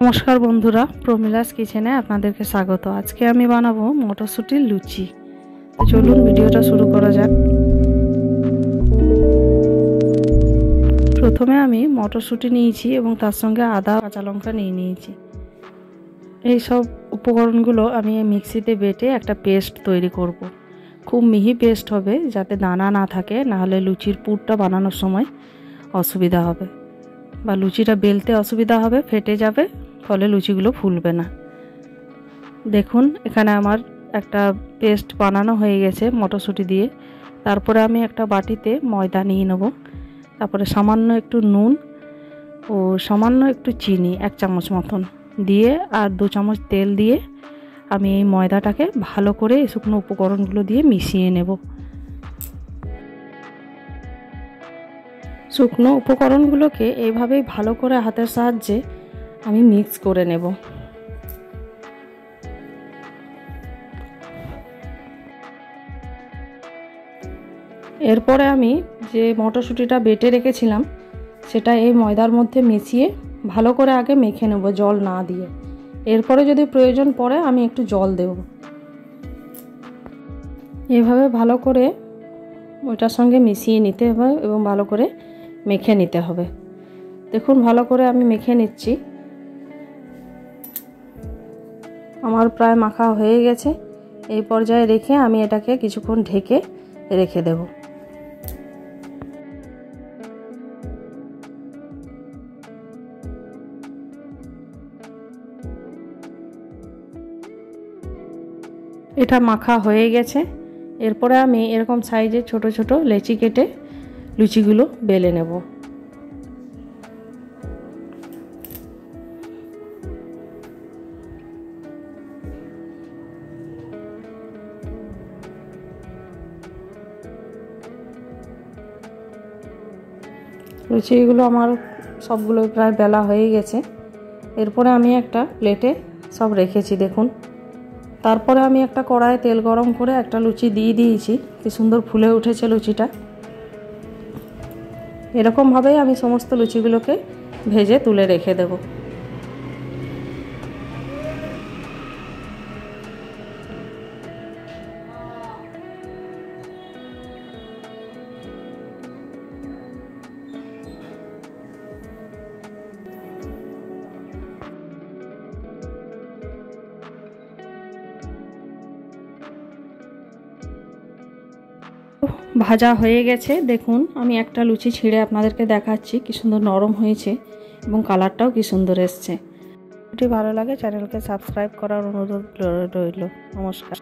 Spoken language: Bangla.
নমস্কার বন্ধুরা, প্রমিলাস কিচেনে আপনাদেরকে স্বাগত। আজকে আমি বানাবো মটরশুঁটির লুচি। তো চলুন ভিডিওটা শুরু করা যাক। প্রথমে আমি মটরশুঁটি নিয়েছি এবং তার সঙ্গে আদা কাঁচা লঙ্কা নিয়েছি। এই সব উপকরণগুলো আমি মিক্সিতে বেটে একটা পেস্ট তৈরি করব। খুব মিহি পেস্ট হবে, যাতে দানা না থাকে, নাহলে লুচির পুরটা বানানোর সময় অসুবিধা হবে বা লুচিটা বেলতে অসুবিধা হবে, ফেটে যাবে, ফলে লুচিগুলো ফুলবে না। দেখুন এখানে আমার একটা পেস্ট বানানো হয়ে গেছে মটরশুঁটি দিয়ে। তারপরে আমি একটা বাটিতে ময়দা নিয়ে নেব, তারপরে সামান্য একটু নুন ও সামান্য একটু চিনি 1 চামচ মতন দিয়ে আর 2 চামচ তেল দিয়ে আমি এই ময়দাটাকে ভালো করে এই শুকনো উপকরণগুলো দিয়ে মিশিয়ে নেব। শুকনো উপকরণগুলোকে এইভাবেই ভালো করে হাতের সাহায্যে আমি মিক্স করে নেব। এরপরে আমি যে মটরশুঁটিটা বেটে রেখেছিলাম সেটা এই ময়দার মধ্যে মিশিয়ে ভালো করে আগে মেখে নেব, জল না দিয়ে। এরপরে যদি প্রয়োজন পড়ে আমি একটু জল দেব। এভাবে ভালো করে ওইটার সঙ্গে মিশিয়ে নিতে হবে এবং ভালো করে মেখে নিতে হবে। দেখুন ভালো করে আমি মেখে নিচ্ছি। আমার প্রায় মাখা হয়ে গেছে। এই পর্যায়ে রেখে আমি এটাকে কিছুক্ষণ ঢেকে রেখে দেব। এটা মাখা হয়ে গেছে। এরপরে আমি এরকম সাইজের ছোট ছোট লেচি কেটে লুচিগুলো বেলে নেব। লুচিগুলো আমার সবগুলো প্রায় বেলা হয়ে গেছে। এরপরে আমি একটা প্লেটে সব রেখেছি দেখুন। তারপরে আমি একটা কড়াইয়ে তেল গরম করে একটা লুচি দিয়ে দিয়েছি। কি সুন্দর ফুলে উঠেছে লুচিটা। এরকমভাবেই আমি সমস্ত লুচিগুলোকে ভেজে তুলে রেখে দেব। ভাজা হয়ে গেছে দেখুন। আমি একটা লুচি ছিঁড়ে আপনাদেরকে দেখাচ্ছি কি সুন্দর নরম হয়েছে এবং কালারটাও কি সুন্দর এসছে। যদি ভালো লাগে চ্যানেলকে সাবস্ক্রাইব করার অনুরোধ রইল। নমস্কার।